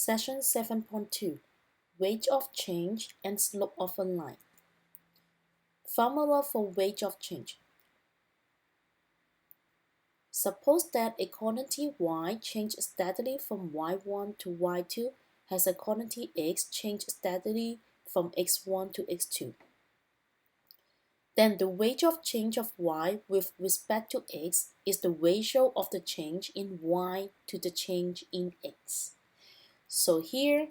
Section 7.2 Weight of change and slope of a line. Formula for weight of change. Suppose that a quantity y changed steadily from y1 to y2 has a quantity x changed steadily from x1 to x2. Then the weight of change of y with respect to x is the ratio of the change in y to the change in x. So here,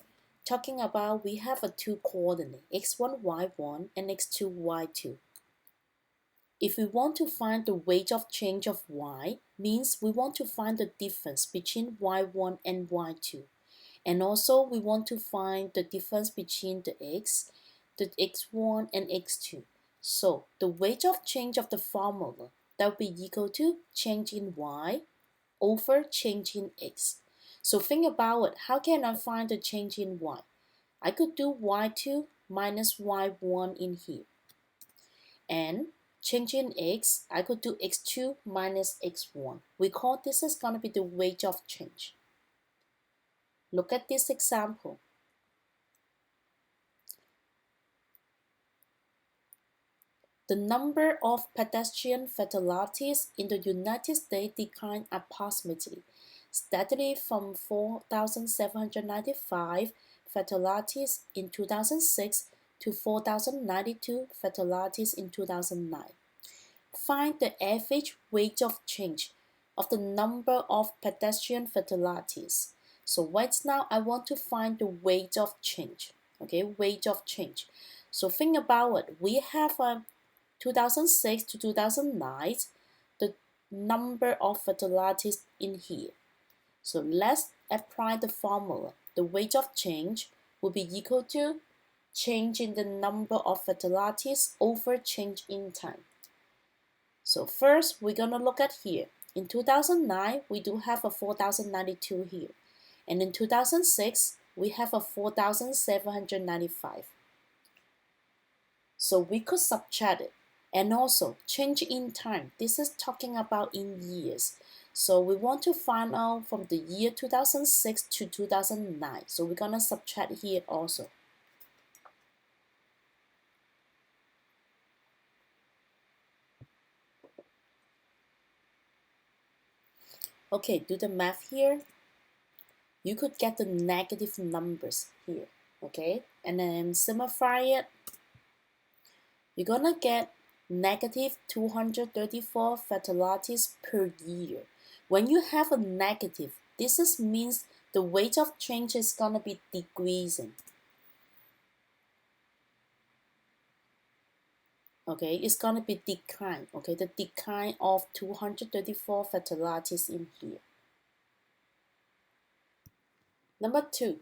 talking about we have a two coordinate, x1, y1 and x2, y2. If we want to find the weight of change of y, means we want to find the difference between y1 and y2. And also we want to find the difference between the x1 and x2. So the weight of change of the formula, that will be equal to change in y over change in x. So think about it, how can I find the change in y? I could do y2 minus y1 in here. And change in x, I could do x2 minus x1. We call this is going to be the weight of change. Look at this example. The number of pedestrian fatalities in the United States declined approximately steadily from 4,795 fatalities in 2006 to 4,092 fatalities in 2009. Find the average rate of change of the number of pedestrian fatalities. So right now I want to find the rate of change. Okay, rate of change. So think about it. We have 2006 to 2009, the number of fatalities in here. So let's apply the formula. The rate of change will be equal to change in the number of fatalities over change in time. So first, we're going to look at here. In 2009, we do have a 4,092 here. And in 2006, we have a 4,795. So we could subtract it. And also, change in time. This is talking about in years. So we want to find out from the year 2006 to 2009. So we're going to subtract here also. Okay, do the math here. You could get the negative numbers here. Okay, and then simplify it. You're going to get negative 234 fatalities per year. When you have a negative, this means the rate of change is going to be decreasing. Okay, it's going to be decline. Okay, the decline of 234 fatalities in here. Number 2,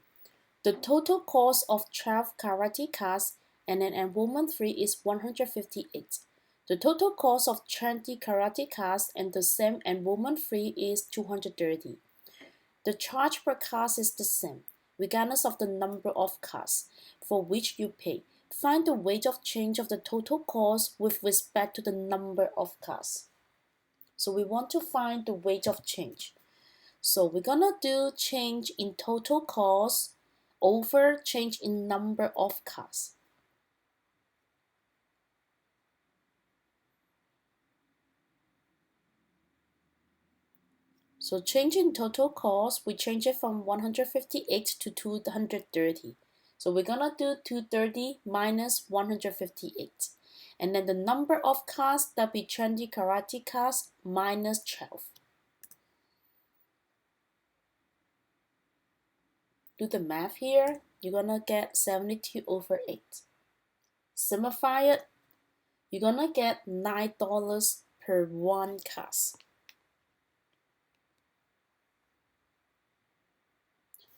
the total cost of 12 karate cars and an enrollment fee is 158. The total cost of 20 karate cars and the same enrollment fee is 230. The charge per class is the same, regardless of the number of cars for which you pay. Find the rate of change of the total cost with respect to the number of cars. So we want to find the rate of change. So we're gonna do change in total cost over change in number of cars. So change in total cost, we change it from 158 to 230. So we're gonna do 230 minus 158. And then the number of cars, that'll be 20 karate cars minus 12. Do the math here, you're gonna get 72 over 8. Simplify it, you're gonna get $9 per one class.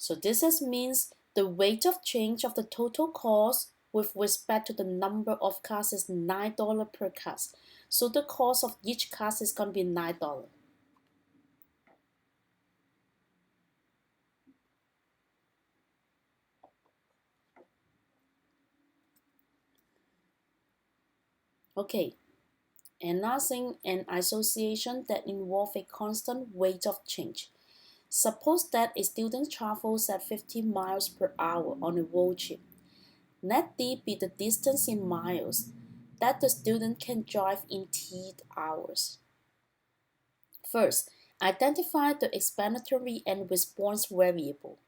So this means the rate of change of the total cost with respect to the number of cars is $9 per class. So the cost of each class is going to be $9. Okay, and last thing, an association that involves a constant rate of change. Suppose that a student travels at 50 miles per hour on a road trip. Let D be the distance in miles that the student can drive in t hours. First, identify the explanatory and response variable.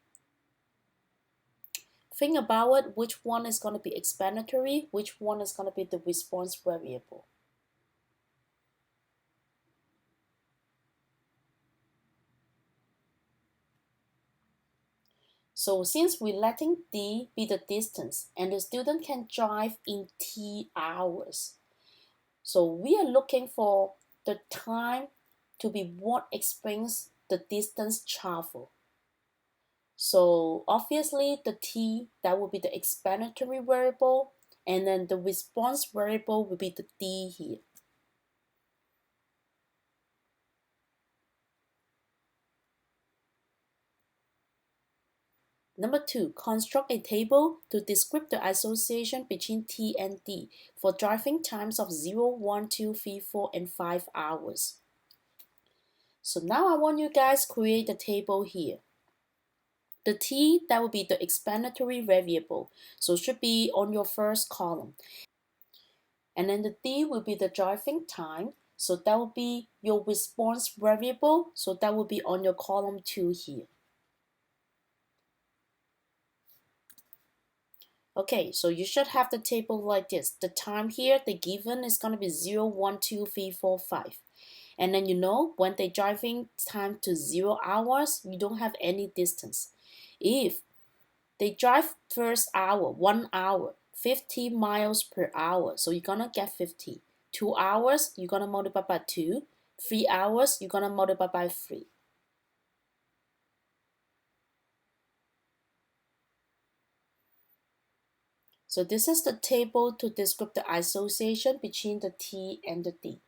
Think about it, which one is going to be explanatory, which one is going to be the response variable. So since we're letting D be the distance and the student can drive in t hours, so we are looking for the time to be what explains the distance traveled. So obviously the t, that will be the explanatory variable, and then the response variable will be the d here. Number 2, construct a table to describe the association between t and d for driving times of 0, 1, 2, 3, 4, and 5 hours. So now I want you guys to create a table here. The t, that will be the explanatory variable, so it should be on your first column. And then the d will be the driving time, so that will be your response variable, so that will be on your column 2 here. Okay, so you should have the table like this. The time here, the given is going to be 0, 1, 2, 3, 4, 5. And then you know, when they driving time to 0 hours, you don't have any distance. If they drive first hour, 1 hour, 50 miles per hour, so you're gonna get 50. 2 hours, you're gonna multiply by 2. 3 hours, you're gonna multiply by 3. So this is the table to describe the association between the t and the d.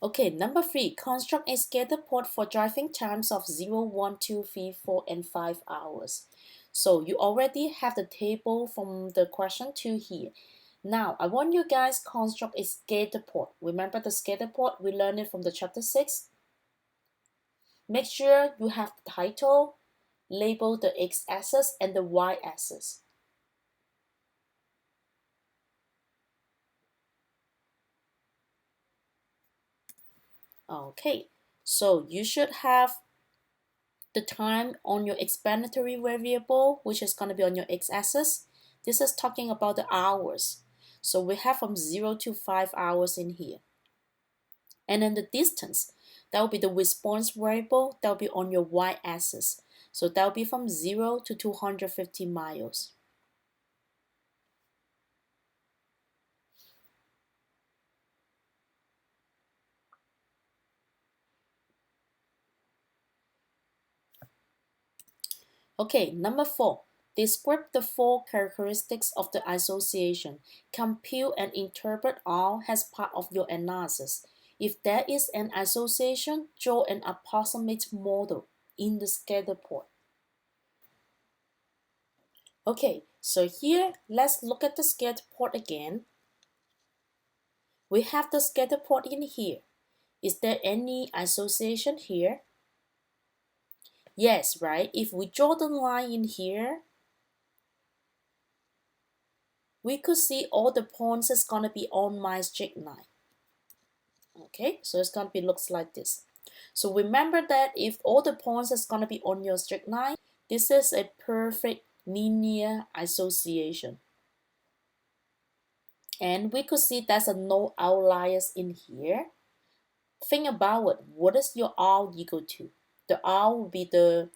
Okay, number 3, construct a scatterplot for driving times of 0, 1, 2, 3, 4, and 5 hours. So you already have the table from the question 2 here. Now, I want you guys to construct a scatterplot. Remember the scatterplot, we learned it from the chapter 6. Make sure you have the title, label the x-axis and the y-axis. Okay, so you should have the time on your explanatory variable, which is going to be on your x-axis. This is talking about the hours. So we have from 0 to 5 hours in here. And then the distance, that will be the response variable, that will be on your y-axis. So that will be from 0 to 250 miles. Okay, number 4. Describe the 4 characteristics of the association. Compute and interpret all as part of your analysis. If there is an association, draw an approximate model in the scatterplot. Okay, so here, let's look at the scatterplot again. We have the scatterplot in here. Is there any association here? Yes, right? If we draw the line in here, we could see all the points is gonna be on my straight line. Okay, so it's gonna be looks like this. So remember that if all the points is gonna be on your straight line, this is a perfect linear association. And we could see there's no outliers in here. Think about it. What is your R equal to? The R will be the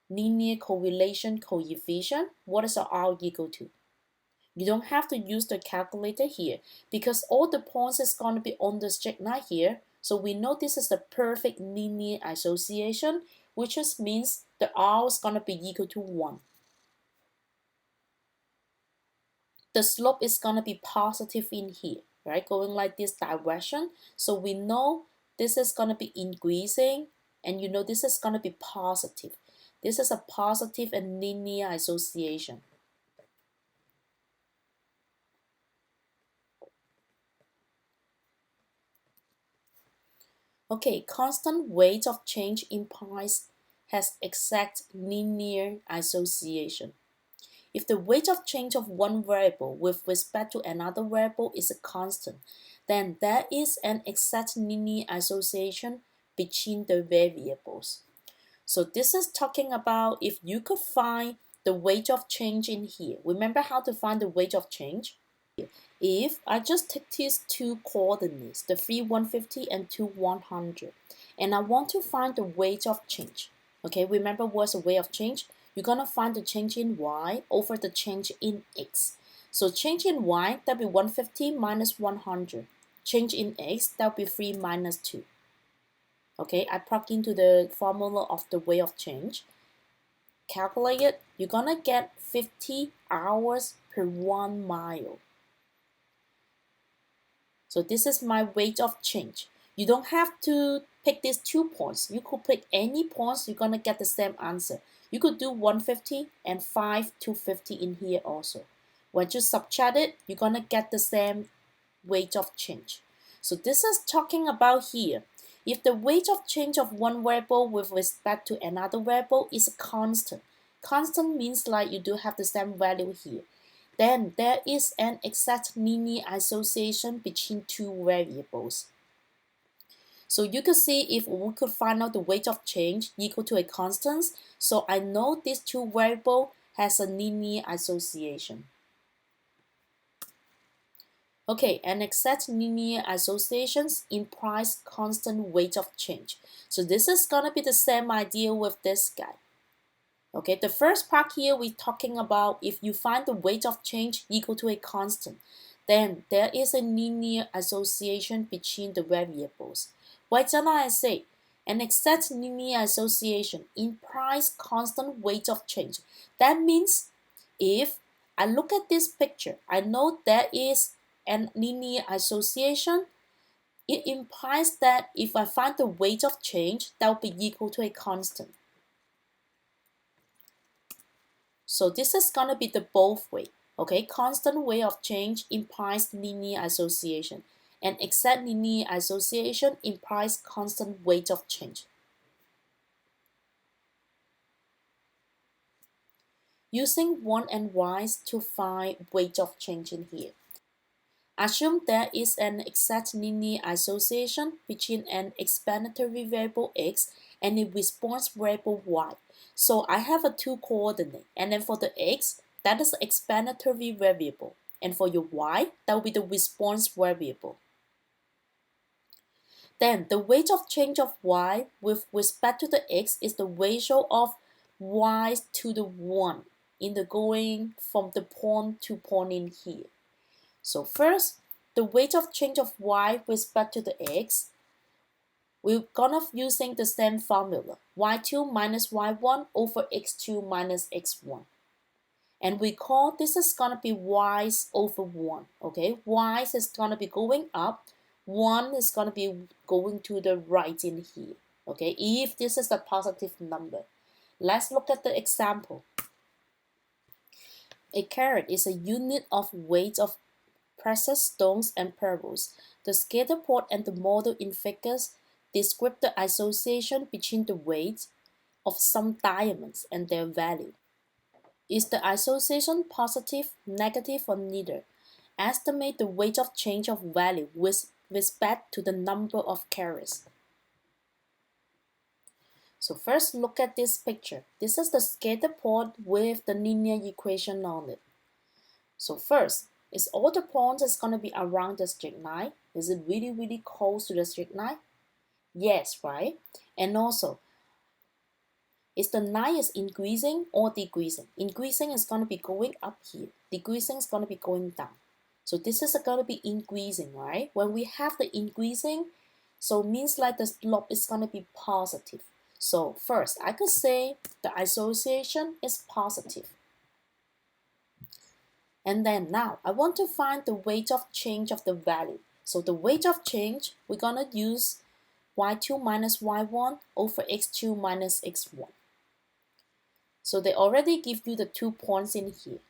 linear correlation coefficient. What is the R equal to? You don't have to use the calculator here because all the points is going to be on the straight line here. So we know this is the perfect linear association, which just means the R is going to be equal to 1. The slope is going to be positive in here, right? Going like this direction. So we know this is going to be increasing and you know this is going to be positive. This is a positive and linear association. Okay, constant rate of change implies has exact linear association. If the rate of change of one variable with respect to another variable is a constant, then there is an exact linear association between the variables. So this is talking about if you could find the rate of change in here. Remember how to find the rate of change? If I just take these two coordinates, the 3 150 and 2 100, and I want to find the rate of change. Okay, remember what's the rate of change? You're gonna find the change in y over the change in x. So change in y, that'll be 150 minus 100. Change in x, that'll be 3 minus 2. Okay, I plug into the formula of the rate of change. Calculate it, you're gonna get 50 hours per 1 mile. So this is my rate of change. You don't have to pick these 2 points. You could pick any points, you're gonna get the same answer. You could do 150 and 5 250 in here also. When you subtract it, you're gonna get the same rate of change. So this is talking about here. If the rate of change of one variable with respect to another variable is a constant. Constant means like you do have the same value here. Then there is an exact linear association between two variables. So you could see if we could find out the rate of change equal to a constant, so I know these two variables has a linear association. Okay, an exact linear associations implies constant rate of change. So this is gonna be the same idea with this guy. Okay, the first part here we're talking about if you find the rate of change equal to a constant, then there is a linear association between the variables. Why don't I say an exact linear association implies constant rate of change? That means if I look at this picture, I know there is a linear association. It implies that if I find the rate of change, that will be equal to a constant. So this is gonna be the both way. Okay, constant rate of change implies linear association, and exact linear association implies constant rate of change. Using 1 and y's to find rate of change in here. Assume there is an exact linear association between an explanatory variable x and a response variable y. So I have a two coordinate, and then for the x, that is the explanatory variable, and for your y, that will be the response variable. Then the rate of change of y with respect to the x is the ratio of y to the 1 in the going from the point to point in here. So first, the rate of change of y with respect to the x, we're gonna using the same formula, y2 minus y1 over x2 minus x1. And we call this is gonna be y's over 1, okay? Y's is gonna be going up, 1 is gonna be going to the right in here, okay? If this is a positive number. Let's look at the example. A carat is a unit of weight of precious stones and pearls. The scatterplot and the model in figures describe the association between the weight of some diamonds and their value. Is the association positive, negative, or neither? Estimate the rate of change of value with respect to the number of carats. So first look at this picture. This is the scatterplot with the linear equation on it. So first, is all the points is going to be around the straight line? Is it really, really close to the straight line? Yes, right? And also, is the line is increasing or decreasing? Increasing is going to be going up here. Decreasing is going to be going down. So this is going to be increasing, right? When we have the increasing, so means like the slope is going to be positive. So first, I could say the association is positive. And then now I want to find the rate of change of the value. So the rate of change, we're gonna use y2 minus y1 over x2 minus x1. So they already give you the 2 points in here.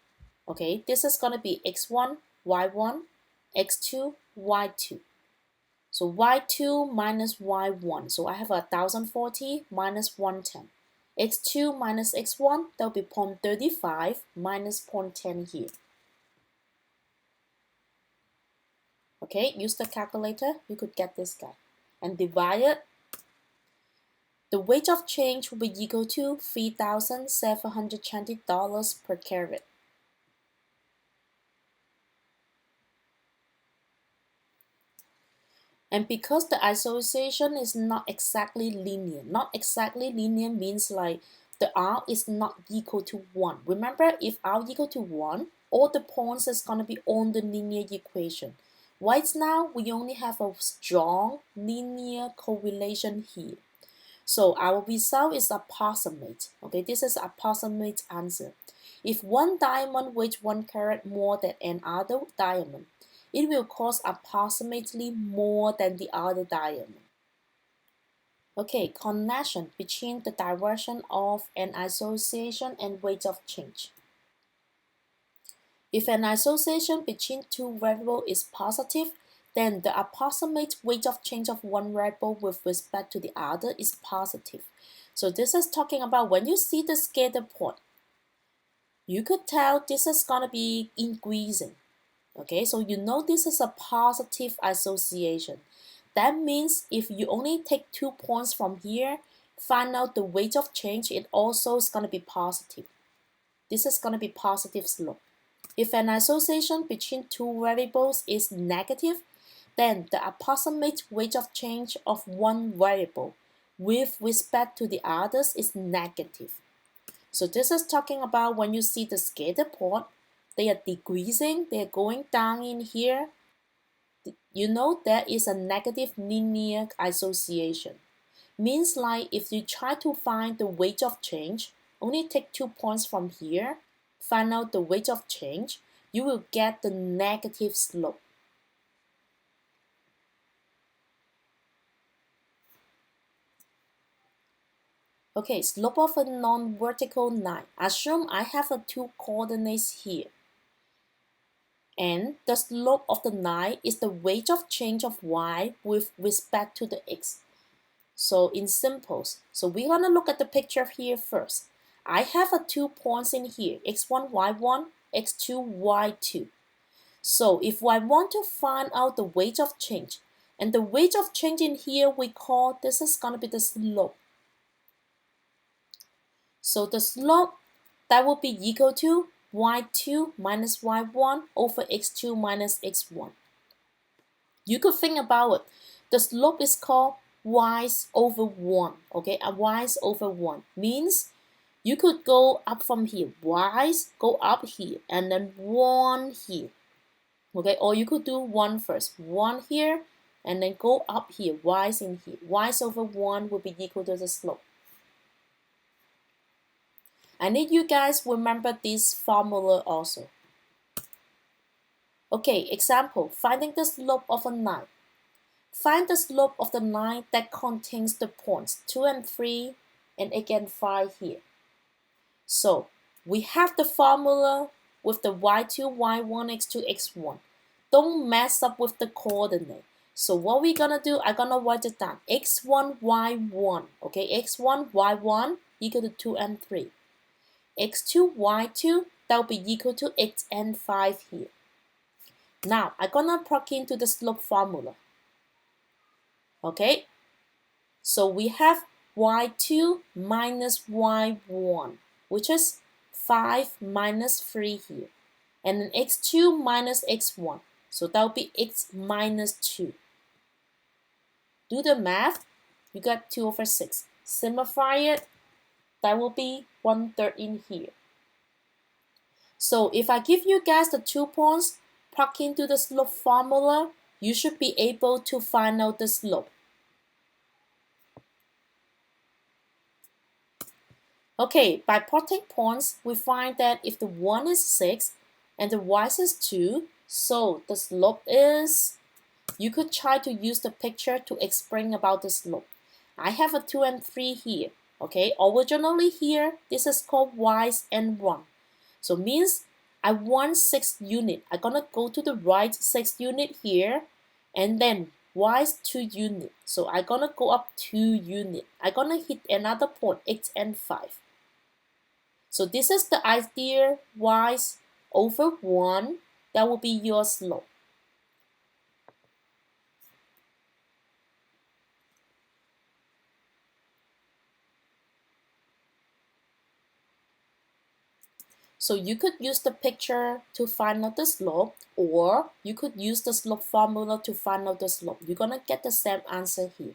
Okay, this is gonna be x1, y1, x2, y2. So y2 minus y1. So I have 1040 minus 110. x2 minus x1, that will be 0.35 minus 0.10 here. Okay, use the calculator, you could get this guy. And divide it. The rate of change will be equal to $3,720 per carat. And because the association is not exactly linear means like the R is not equal to 1. Remember, if R equal to 1, all the points is going to be on the linear equation. Right now, we only have a strong linear correlation here. So our result is approximate. Okay, this is approximate answer. If one diamond weighs 1 carat more than another diamond, it will cost approximately more than the other diamond. Okay, connection between the direction of an association and rate of change. If an association between two variables is positive, then the approximate rate of change of one variable with respect to the other is positive. So this is talking about when you see the scatter plot, you could tell this is going to be increasing. Okay, so you know this is a positive association. That means if you only take 2 points from here, find out the rate of change, it also is going to be positive. This is going to be positive slope. If an association between two variables is negative, then the approximate rate of change of one variable with respect to the others is negative. So this is talking about when you see the scatter plot, they are decreasing, they are going down in here. You know there is a negative linear association. Means like if you try to find the rate of change, only take 2 points from here, find out the rate of change, you will get the negative slope. Okay, slope of a non-vertical line. Assume I have a 2 coordinates here. And the slope of the line is the rate of change of y with respect to the x. So in simples, so we're gonna look at the picture here first. I have a 2 points in here, x1, y1, x2, y2. So if I want to find out the rate of change, and the rate of change in here we call, this is gonna be the slope. So the slope, that will be equal to y2 minus y1 over x2 minus x1. You could think about it. The slope is called y over 1, okay? Y over 1 means you could go up from here, y go up here, and then 1 here, okay? Or you could do 1 first, 1 here, and then go up here, y in here. Y over 1 will be equal to the slope. I need you guys remember this formula also. Okay, example, finding the slope of a line. Find the slope of the line that contains the points 2 and 3 and again 5 here. So we have the formula with the y2, y1, x2, x1. Don't mess up with the coordinate. So what we're gonna do, I'm gonna write it down. x1, y1, okay? x1, y1 equal to 2 and 3. x2, y2, that will be equal to x and 5 here. Now, I'm gonna plug into the slope formula. Okay? So we have y2 minus y1, which is 5 minus 3 here. And then x2 minus x1. So that will be x minus 2. Do the math. You got 2 over 6. Simplify it. That will be 1/3 in here. So if I give you guys the 2 points, plug into the slope formula, you should be able to find out the slope. Okay, by plotting points, we find that if the 1 is 6 and the y is 2, so the slope is, you could try to use the picture to explain about the slope. I have a 2 and 3 here. Okay, originally here, this is called y and 1. So means I want 6 unit. I'm gonna go to the right 6 unit here, and then y is 2 units. So I'm gonna go up 2 units. I'm gonna hit another point, x and 5. So this is the idea y over 1. That will be your slope. So you could use the picture to find out the slope, or you could use the slope formula to find out the slope. You're gonna get the same answer here.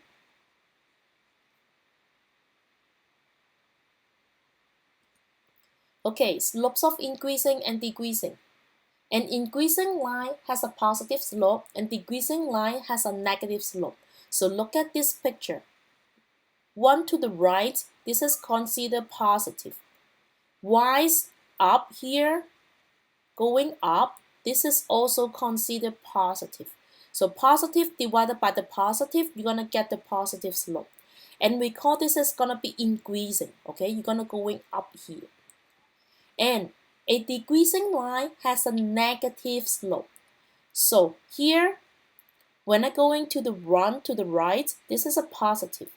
Okay, slopes of increasing and decreasing. An increasing line has a positive slope and decreasing line has a negative slope. So look at this picture. One to the right, this is considered positive. Y's up here, going up, this is also considered positive. So positive divided by the positive, you're gonna get the positive slope. And we call this is gonna be increasing, okay? You're gonna going up here. And a decreasing line has a negative slope. So here, when I'm going to the run to the right, this is a positive.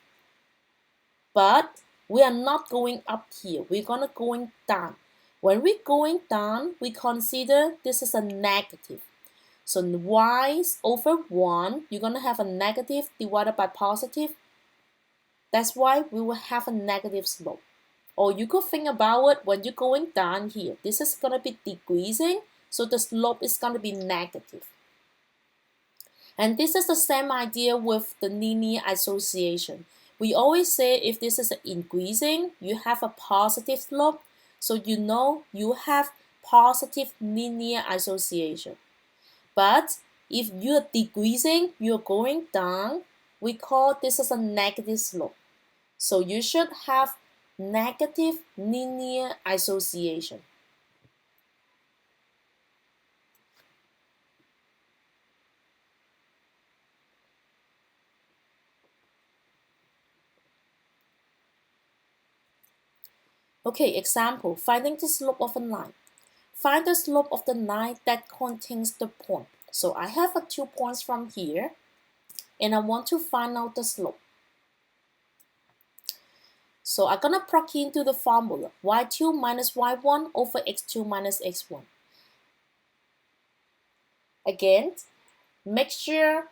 But we are not going up here. We're gonna going down. When we're going down, we consider this is a negative. So y over 1, you're gonna have a negative divided by positive. That's why we will have a negative slope. Or you could think about it when you're going down here. This is gonna be decreasing, so the slope is gonna be negative. And this is the same idea with the linear association. We always say if this is increasing, you have a positive slope. So you know you have positive linear association. But if you're decreasing, you're going down, we call this as a negative slope. So you should have negative linear association. Okay, example, finding the slope of a line. Find the slope of the line that contains the point. So I have 2 points from here, and I want to find out the slope. So I'm gonna plug into the formula, y2 minus y1 over x2 minus x1. Again, make sure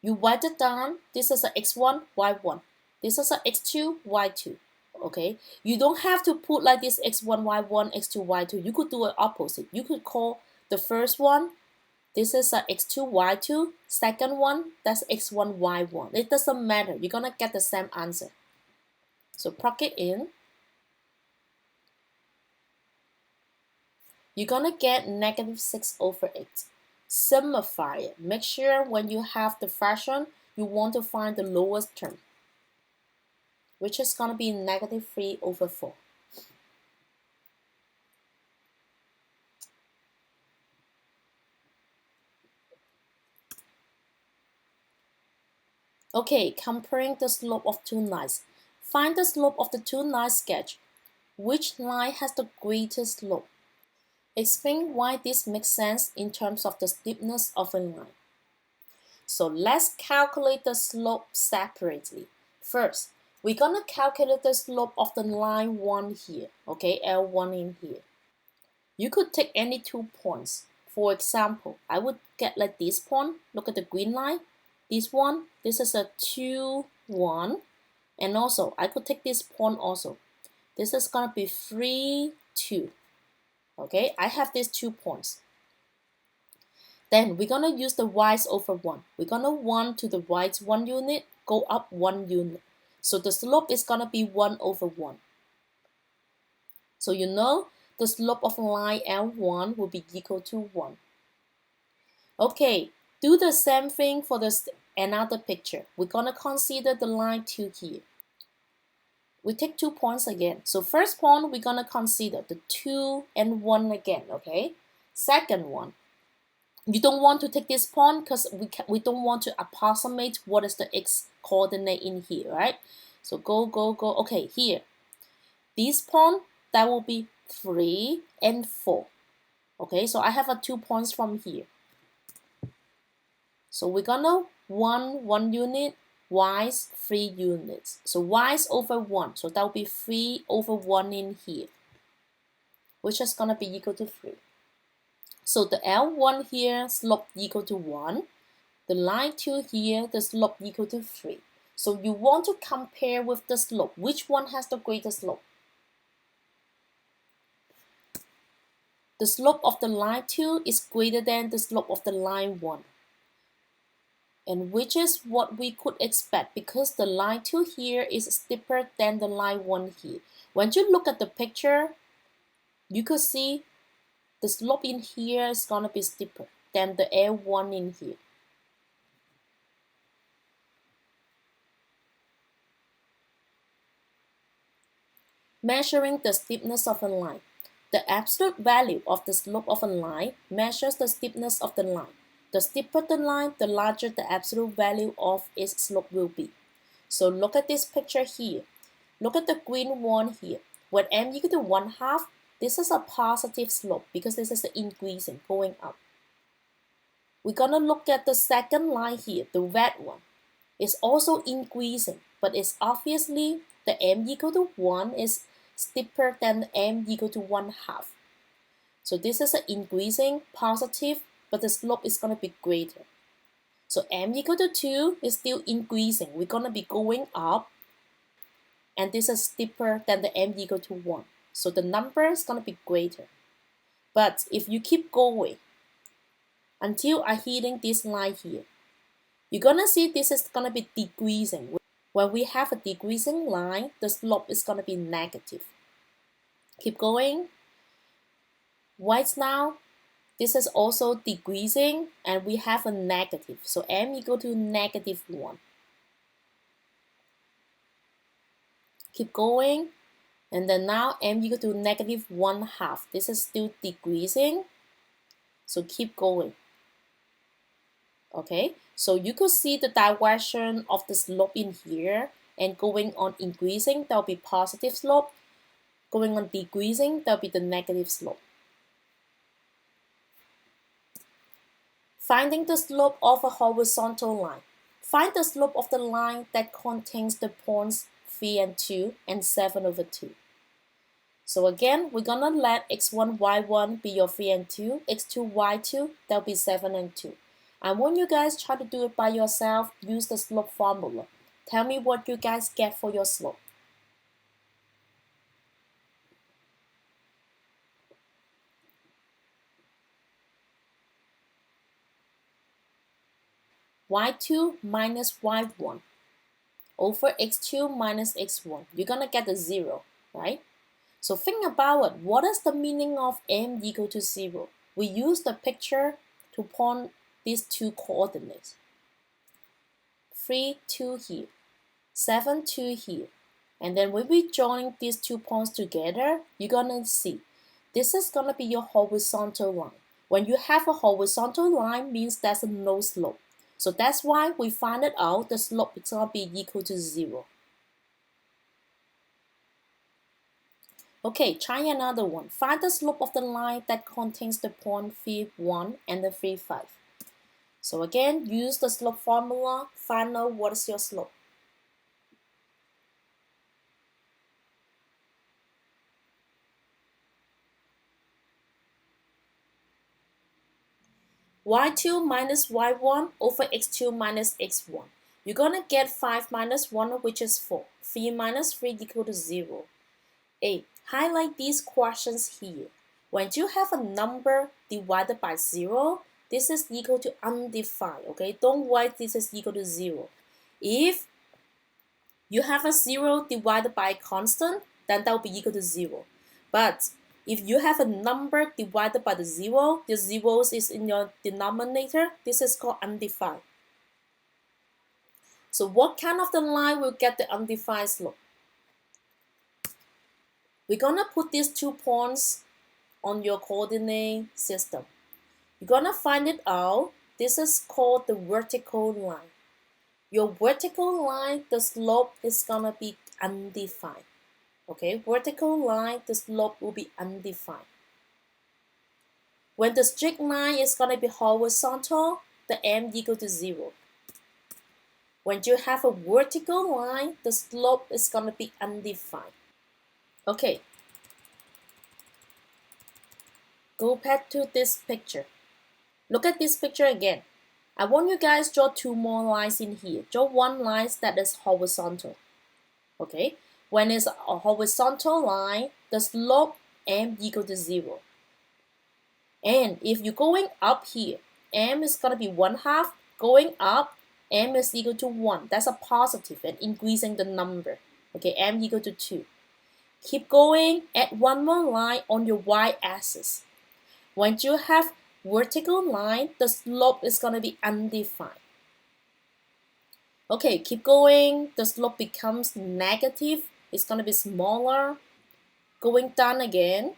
you write it down. This is a x1, y1. This is a x2, y2. Okay, you don't have to put like this x1, y1, x2, y2. You could do it opposite. You could call the first one, this is a x2, y2. Second one, that's x1, y1. It doesn't matter. You're gonna get the same answer. So plug it in. You're gonna get negative 6 over 8. Simplify it. Make sure when you have the fraction, you want to find the lowest term, which is gonna be negative 3 over 4. Okay, comparing the slope of two lines. Find the slope of the two lines sketched. Which line has the greatest slope? Explain why this makes sense in terms of the steepness of a line. So let's calculate the slope separately. First, we're gonna calculate the slope of the line 1 here, okay, L1 in here. You could take any 2 points. For example, I would get like this point. Look at the green line. This one, this is a 2, 1. And also, I could take this point also. This is gonna be 3, 2. Okay, I have these 2 points. Then we're gonna use the y over 1. We're gonna 1 to the right 1 unit, go up 1 unit. So the slope is gonna be 1 over 1. So you know the slope of line L1 will be equal to 1. Okay, do the same thing for another picture. We're gonna consider the line 2 here. We take 2 points again. So first point, we're gonna consider the 2 and 1 again, okay? Second one, you don't want to take this point because we don't want to approximate what is the x coordinate in here, right? So go, go, go. Okay, here. This point, that will be 3 and 4. Okay, so I have 2 points from here. So we're gonna 1 unit, y's 3 units. So y's over 1, so that will be 3 over 1 in here, which is gonna be equal to 3. So the L1 here, slope equal to 1. The line 2 here, the slope equal to 3. So you want to compare with the slope. Which one has the greater slope? The slope of the line 2 is greater than the slope of the line 1. And which is what we could expect because the line 2 here is steeper than the line 1 here. When you look at the picture, you could see the slope in here is going to be steeper than the L1 in here. Measuring the steepness of a line. The absolute value of the slope of a line measures the steepness of the line. The steeper the line, the larger the absolute value of its slope will be. So look at this picture here. Look at the green one here. When m equal to 1/2, this is a positive slope because this is increasing, going up. We're gonna look at the second line here, the red one. It's also increasing, but it's obviously the m equal to 1 is steeper than the m equal to 1/2. So this is an increasing positive, but the slope is gonna be greater. So m equal to 2 is still increasing. We're gonna be going up, and this is steeper than the m equal to 1. So the number is gonna be greater. But if you keep going until I hitting this line here, you're gonna see this is gonna be decreasing. When we have a decreasing line, the slope is gonna be negative. Keep going. Right now, this is also decreasing and we have a negative. So m equal to -1. Keep going. And then now m equal to -1/2. This is still decreasing. So keep going. Okay, so you could see the direction of the slope in here, and going on increasing, there'll be positive slope. Going on decreasing, there'll be the negative slope. Finding the slope of a horizontal line. Find the slope of the line that contains the points 3 and 2 and 7 over 2. So again, we're gonna let x1, y1 be your 3 and 2, x2, y2, that'll be 7 and 2. I want you guys try to do it by yourself, use the slope formula. Tell me what you guys get for your slope. Y2 minus y1 over x2 minus x1. You're gonna get a 0, right? So think about it. What is the meaning of m equal to 0? We use the picture to point these two coordinates. 3, 2 here, 7, 2 here. And then when we join these 2 points together, you're gonna see this is gonna be your horizontal line. When you have a horizontal line, means there's no slope. So that's why we find it out the slope is gonna be equal to 0. Okay, try another one. Find the slope of the line that contains the point 3, 1 and the 3, 5. So again, use the slope formula, find out what is your slope. Y2 minus y1 over x2 minus x1. You're gonna get 5 minus 1, which is 4. 3 minus 3 equal to 0. 8. Highlight these questions here. When you have a number divided by 0, this is equal to undefined, okay? Don't write this is equal to 0. If you have a 0 divided by a constant, then that will be equal to 0. But if you have a number divided by the zeros is in your denominator, this is called undefined. So what kind of the line will get the undefined slope? We're gonna put these 2 points on your coordinate system. You're gonna find it out. This is called the vertical line. Your vertical line, the slope is gonna be undefined. Okay, vertical line, the slope will be undefined. When the straight line is gonna be horizontal, the m equal to 0. When you have a vertical line, the slope is going to be undefined. Okay, go back to this picture. Look at this picture again. I want you guys draw 2 more lines in here. Draw one line that is horizontal. Okay, when it's a horizontal line, the slope m equal to 0. And if you're going up here, m is going to be 1/2. Going up, m is equal to 1. That's a positive and increasing the number. Okay, m equal to 2. Keep going, add one more line on your y-axis. When you have vertical line, the slope is going to be undefined. Okay, keep going. The slope becomes negative. It's going to be smaller. Going down again,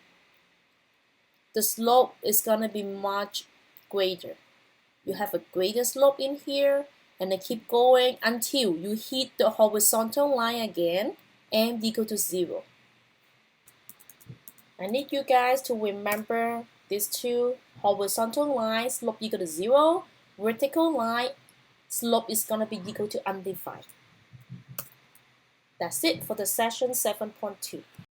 the slope is going to be much greater. You have a greater slope in here, and then keep going until you hit the horizontal line again, m equal to 0. I need you guys to remember these two: horizontal line, slope equal to 0, vertical line, slope is going to be equal to undefined. That's it for the session 7.2.